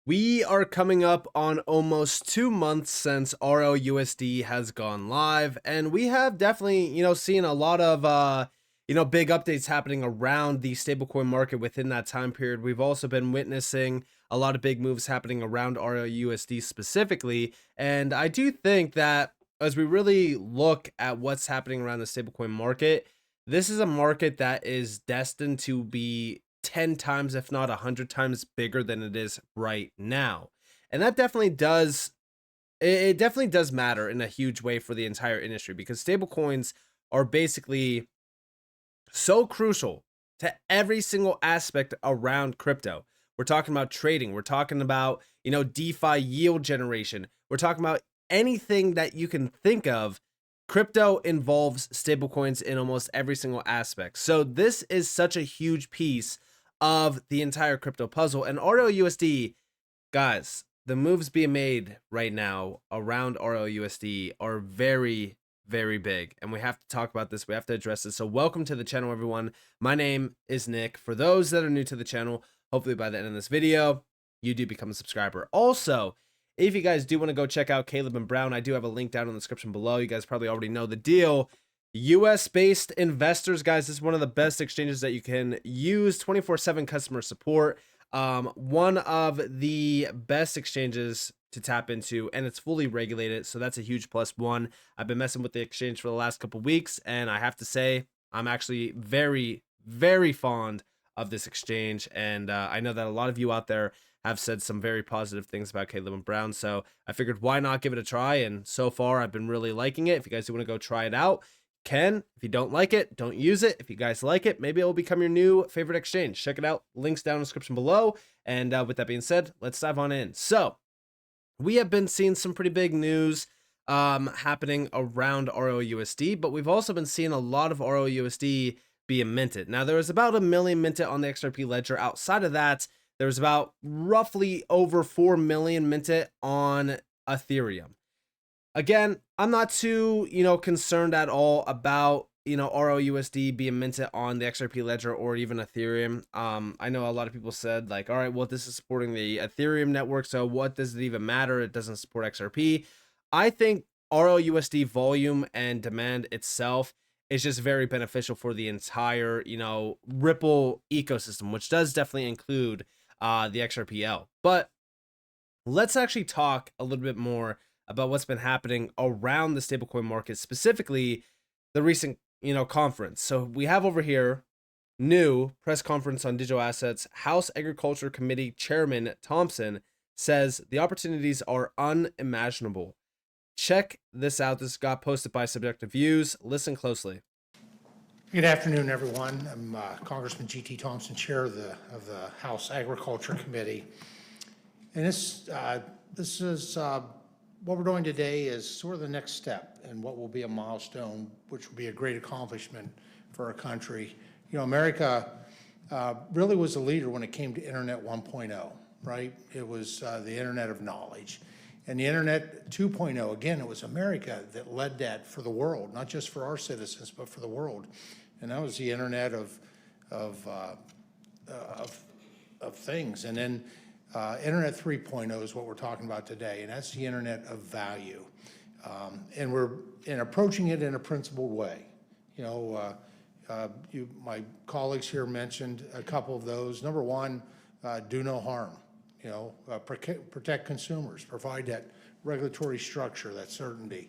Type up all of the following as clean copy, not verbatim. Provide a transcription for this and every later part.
We are coming up on almost 2 months since RLUSD has gone live, and we have definitely, seen a lot of, big updates happening around the stablecoin market within that time period. We've also been witnessing a lot of big moves happening around RLUSD specifically, and I do think that as we really look at what's happening around the stablecoin market, this is a market that is destined to be 10 times, if not 100 times bigger than it is right now. And that definitely does, it definitely does matter in a huge way for the entire industry because stablecoins are basically so crucial to every single aspect around crypto. We're talking about trading, we're talking about, DeFi yield generation, we're talking about anything that you can think of. Crypto involves stablecoins in almost every single aspect. So this is such a huge piece of the entire crypto puzzle. And RLUSD, guys, the moves being made right now around RLUSD are very, very big. And we have to talk about this. We have to address this. So welcome to the channel, everyone. My name is Nick. For those that are new to the channel, hopefully by the end of this video, you do become a subscriber. Also, if you guys do want to go check out Caleb and Brown, I do have a link down in the description below. You guys probably already know the deal. US based investors, guys, this is one of the best exchanges that you can use. 24/7 customer support. One of the best exchanges to tap into, and it's fully regulated, so that's a huge plus one. I've been messing with the exchange for the last couple weeks, and I have to say I'm actually very, very fond of this exchange, and I know that a lot of you out there have said some very positive things about Caleb and Brown, so I figured why not give it a try, and so far I've been really liking it. If you guys do want to go try it out, can. If you don't like it, don't use it. If you guys like it, maybe it will become your new favorite exchange. Check it out. Links down in the description below. And with that being said, let's dive on in. So we have been seeing some pretty big news happening around RLUSD, but we've also been seeing a lot of RLUSD being minted. Now, there was about 1 million minted on the XRP ledger. Outside of that, there was about roughly over 4 million minted on Ethereum. Again, I'm not too, concerned at all about, RLUSD being minted on the XRP ledger or even Ethereum. I know a lot of people said like, all right, well, this is supporting the Ethereum network, so what does it even matter? It doesn't support XRP. I think RLUSD volume and demand itself is just very beneficial for the entire, Ripple ecosystem, which does definitely include the XRPL. But let's actually talk a little bit more about what's been happening around the stablecoin market, specifically the recent, conference. So we have over here new press conference on digital assets. House Agriculture Committee Chairman Thompson says the opportunities are unimaginable. Check this out. This got posted by Subjective Views. Listen closely. Good afternoon, everyone. I'm Congressman G.T. Thompson, Chair of the House Agriculture Committee. And this is what we're doing today is sort of the next step in what will be a milestone, which will be a great accomplishment for our country. America really was a leader when it came to Internet 1.0, right? It was the Internet of knowledge. And the Internet 2.0, again, it was America that led that for the world, not just for our citizens, but for the world. And that was the Internet of things. And then Internet 3.0 is what we're talking about today, and that's the Internet of value. And we're approaching it in a principled way. My colleagues here mentioned a couple of those. Number one, do no harm. Protect consumers, provide that regulatory structure, that certainty,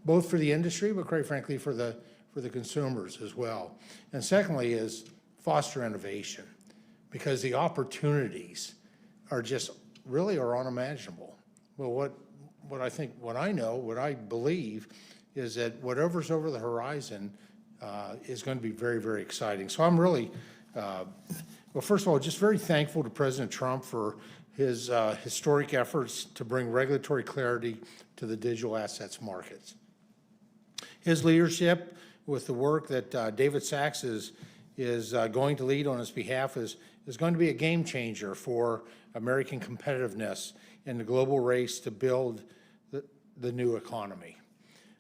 both for the industry, but quite frankly for the consumers as well. And secondly is foster innovation, because the opportunities are just really are unimaginable. Well, what I believe is that whatever's over the horizon is going to be very, very exciting. So I'm really, well, first of all, just very thankful to President Trump for his historic efforts to bring regulatory clarity to the digital assets markets. His leadership with the work that David Sachs is going to lead on his behalf is going to be a game changer for American competitiveness in the global race to build the new economy.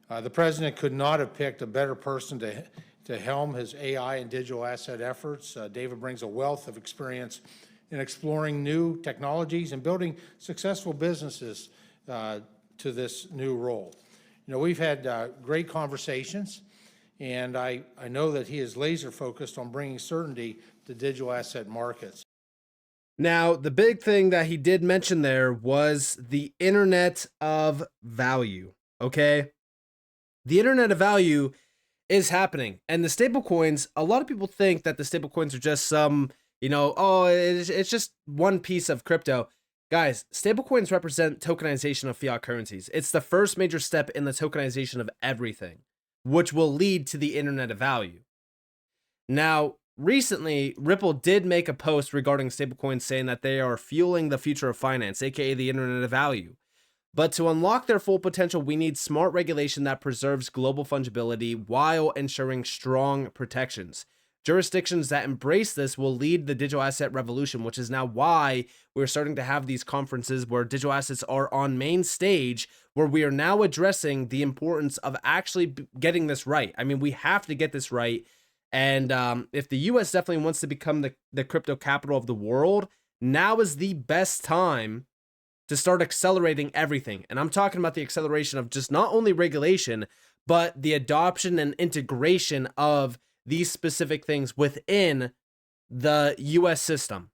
The president could not have picked a better person to helm his AI and digital asset efforts. David brings a wealth of experience in exploring new technologies and building successful businesses to this new role. You know, we've had great conversations, and I know that he is laser focused on bringing certainty to digital asset markets. Now, the big thing that he did mention there was the Internet of Value. Okay. The Internet of Value is happening. And the stablecoins, a lot of people think that the stablecoins are just some, it's just one piece of crypto. Guys, stablecoins represent tokenization of fiat currencies. It's the first major step in the tokenization of everything, which will lead to the Internet of Value. Now, recently, Ripple did make a post regarding stablecoins saying that they are fueling the future of finance, aka the Internet of Value. But to unlock their full potential, we need smart regulation that preserves global fungibility while ensuring strong protections. Jurisdictions that embrace this will lead the digital asset revolution, which is now why we're starting to have these conferences where digital assets are on main stage, where we are now addressing the importance of actually getting this right. I mean, we have to get this right. And if the US definitely wants to become the crypto capital of the world, now is the best time to start accelerating everything. And I'm talking about the acceleration of just not only regulation, but the adoption and integration of these specific things within the US system.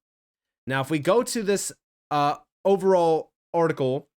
Now, if we go to this overall article,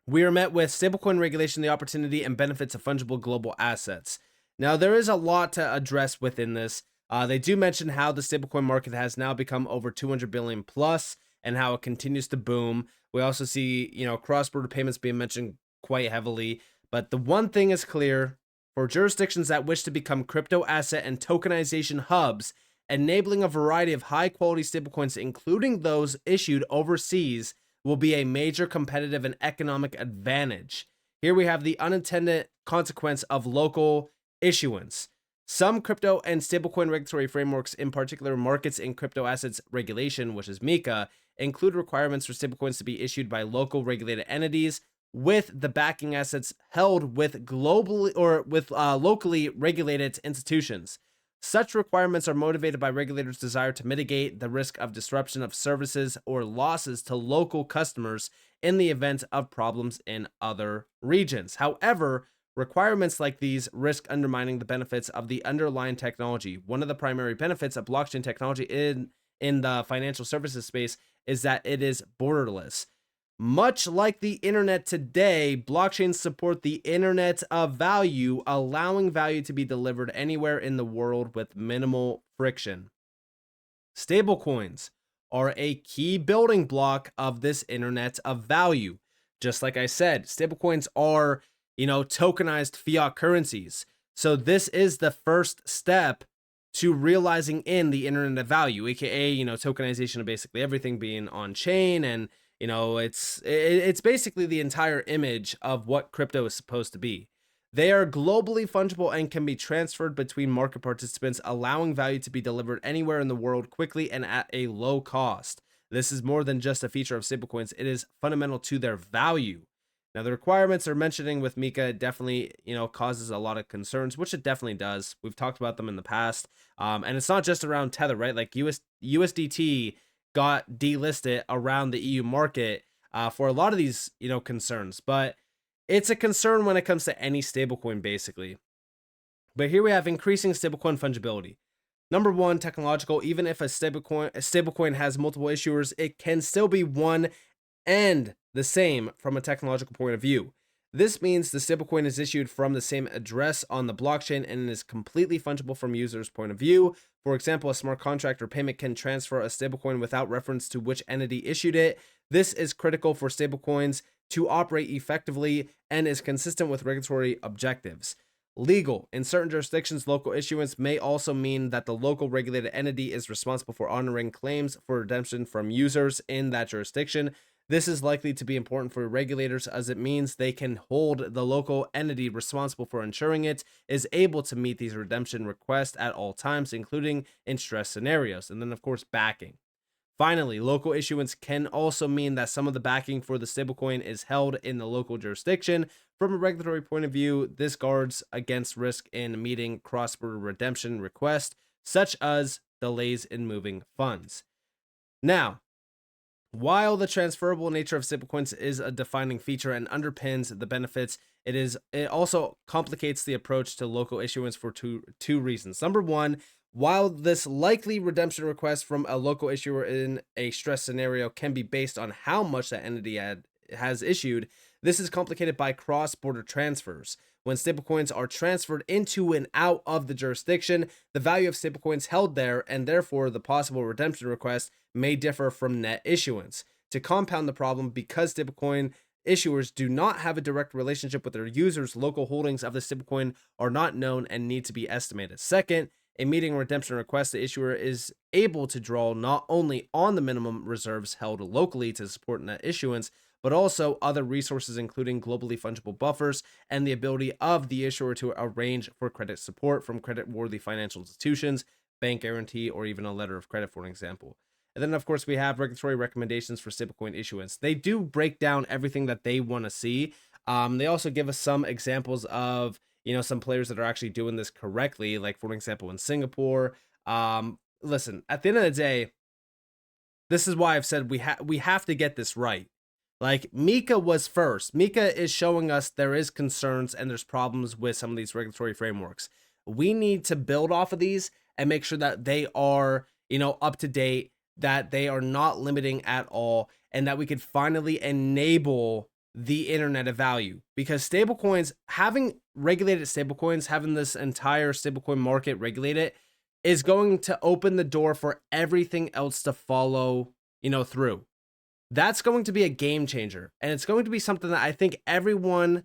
we are met with stablecoin regulation, the opportunity and benefits of fungible global assets. Now, there is a lot to address within this. They do mention how the stablecoin market has now become over 200 billion plus and how it continues to boom. We also see, cross-border payments being mentioned quite heavily. But the one thing is clear: for jurisdictions that wish to become crypto asset and tokenization hubs, enabling a variety of high-quality stablecoins, including those issued overseas, will be a major competitive and economic advantage. Here we have the unintended consequence of local issuance. Some crypto and stablecoin regulatory frameworks, in particular markets in crypto assets regulation, which is MiCA, include requirements for stablecoins to be issued by local regulated entities with the backing assets held with locally regulated institutions. Such requirements are motivated by regulators' desire to mitigate the risk of disruption of services or losses to local customers in the event of problems in other regions. However, requirements like these risk undermining the benefits of the underlying technology. One of the primary benefits of blockchain technology in the financial services space is that it is borderless. Much like the internet today, blockchains support the Internet of Value, allowing value to be delivered anywhere in the world with minimal friction. Stablecoins are a key building block of this Internet of Value. Just like I said, stablecoins are, tokenized fiat currencies. So this is the first step to realizing in the Internet of Value, aka, tokenization of basically everything being on chain. And it's basically the entire image of what crypto is supposed to be. They are globally fungible and can be transferred between market participants, allowing value to be delivered anywhere in the world quickly and at a low cost. This is more than just a feature of stablecoins. It is fundamental to their value. Now, the requirements are mentioning with MiCA definitely, causes a lot of concerns, which it definitely does. We've talked about them in the past. And it's not just around Tether, right? Like USDT got delisted around the EU market for a lot of these, concerns. But it's a concern when it comes to any stablecoin, basically. But here we have increasing stablecoin fungibility. Number one, technological. Even if a stablecoin has multiple issuers, it can still be one and the same from a technological point of view. This means the stablecoin is issued from the same address on the blockchain and is completely fungible from users' point of view. For example, a smart contract or payment can transfer a stablecoin without reference to which entity issued it. This is critical for stablecoins to operate effectively and is consistent with regulatory objectives. Legal. In certain jurisdictions, local issuance may also mean that the local regulated entity is responsible for honoring claims for redemption from users in that jurisdiction. This is likely to be important for regulators as it means they can hold the local entity responsible for ensuring it is able to meet these redemption requests at all times, including in stress scenarios. And then, of course, backing. Finally, local issuance can also mean that some of the backing for the stablecoin is held in the local jurisdiction. From a regulatory point of view, this guards against risk in meeting cross-border redemption requests, such as delays in moving funds. Now, while the transferable nature of stablecoins is a defining feature and underpins the benefits, it also complicates the approach to local issuance for two reasons. Number one, while this likely redemption request from a local issuer in a stress scenario can be based on how much that entity has issued, this is complicated by cross-border transfers. When stablecoins are transferred into and out of the jurisdiction, the value of stablecoins held there, and therefore the possible redemption request, may differ from net issuance. To compound the problem, because stablecoin issuers do not have a direct relationship with their users, local holdings of the stablecoin are not known and need to be estimated. Second, in meeting a redemption request, the issuer is able to draw not only on the minimum reserves held locally to support net issuance, but also other resources, including globally fungible buffers and the ability of the issuer to arrange for credit support from credit-worthy financial institutions, bank guarantee, or even a letter of credit, for an example. And then, of course, we have regulatory recommendations for stablecoin issuance. They do break down everything that they want to see. They also give us some examples of, some players that are actually doing this correctly, like, for example, in Singapore. Listen, at the end of the day, this is why I've said we have to get this right. Like, Mika was first. Mika is showing us there is concerns and there's problems with some of these regulatory frameworks. We need to build off of these and make sure that they are, up to date, that they are not limiting at all, and that we could finally enable the internet of value. Because stablecoins, having regulated stablecoins, having this entire stablecoin market regulated, is going to open the door for everything else to follow, through. That's going to be a game changer, and it's going to be something that I think everyone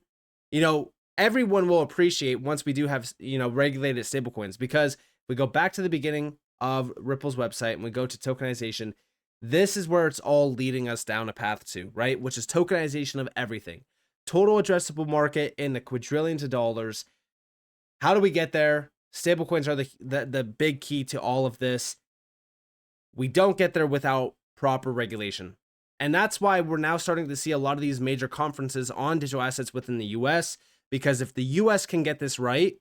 will appreciate once we do have, regulated stablecoins. Because if we go back to the beginning of Ripple's website and we go to tokenization, this is where it's all leading us down a path to, right? Which is tokenization of everything. Total addressable market in the quadrillions of dollars. How do we get there? Stablecoins are the big key to all of this. We don't get there without proper regulation. And that's why we're now starting to see a lot of these major conferences on digital assets within the US, because if the US can get this right,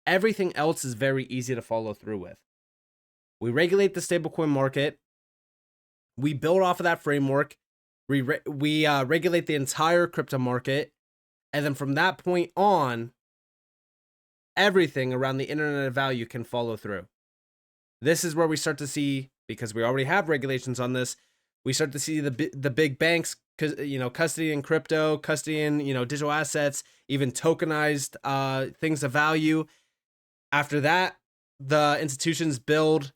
everything else is very easy to follow through with. We regulate the stablecoin market. We build off of that framework. We regulate the entire crypto market. And then from that point on, everything around the internet of value can follow through. This is where we start to see, because we already have regulations on this, we start to see the big banks, custodying crypto, custodying, digital assets, even tokenized things of value. After that, the institutions build,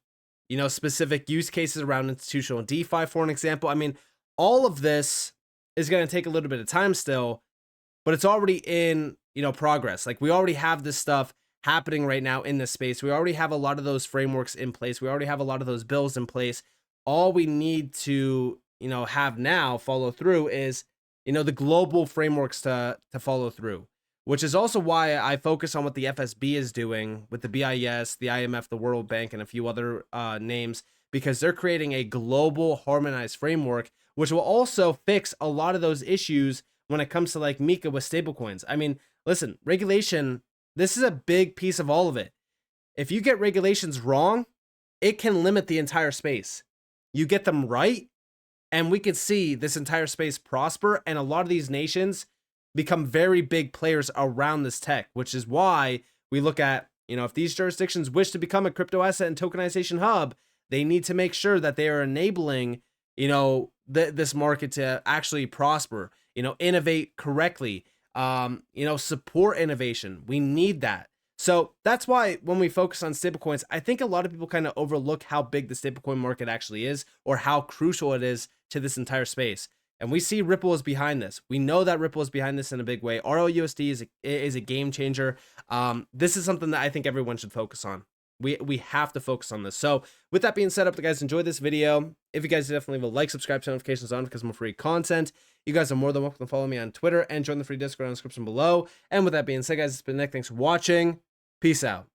specific use cases around institutional DeFi, for an example. I mean, all of this is going to take a little bit of time still, but it's already in, progress. Like, we already have this stuff happening right now in this space. We already have a lot of those frameworks in place. We already have a lot of those bills in place. All we need to, have now follow through is, the global frameworks to follow through, which is also why I focus on what the FSB is doing with the BIS, the IMF, the World Bank, and a few other names, because they're creating a global harmonized framework, which will also fix a lot of those issues when it comes to, like, Mika with stablecoins. I mean, listen, regulation, this is a big piece of all of it. If you get regulations wrong, it can limit the entire space. You get them right, and we could see this entire space prosper, and a lot of these nations become very big players around this tech, which is why we look at, if these jurisdictions wish to become a crypto asset and tokenization hub, they need to make sure that they are enabling, this market to actually prosper, innovate correctly, support innovation. We need that. So that's why when we focus on stablecoins, I think a lot of people kind of overlook how big the stablecoin market actually is, or how crucial it is to this entire space. And we see Ripple is behind this. We know that Ripple is behind this in a big way. RLUSD is a game changer. This is something that I think everyone should focus on. We have to focus on this. So with that being said, I hope you guys enjoyed this video. If you guys definitely leave a like, subscribe, turn notifications on because more free content. You guys are more than welcome to follow me on Twitter and join the free Discord in the description below. And with that being said, guys, it's been Nick. Thanks for watching. Peace out.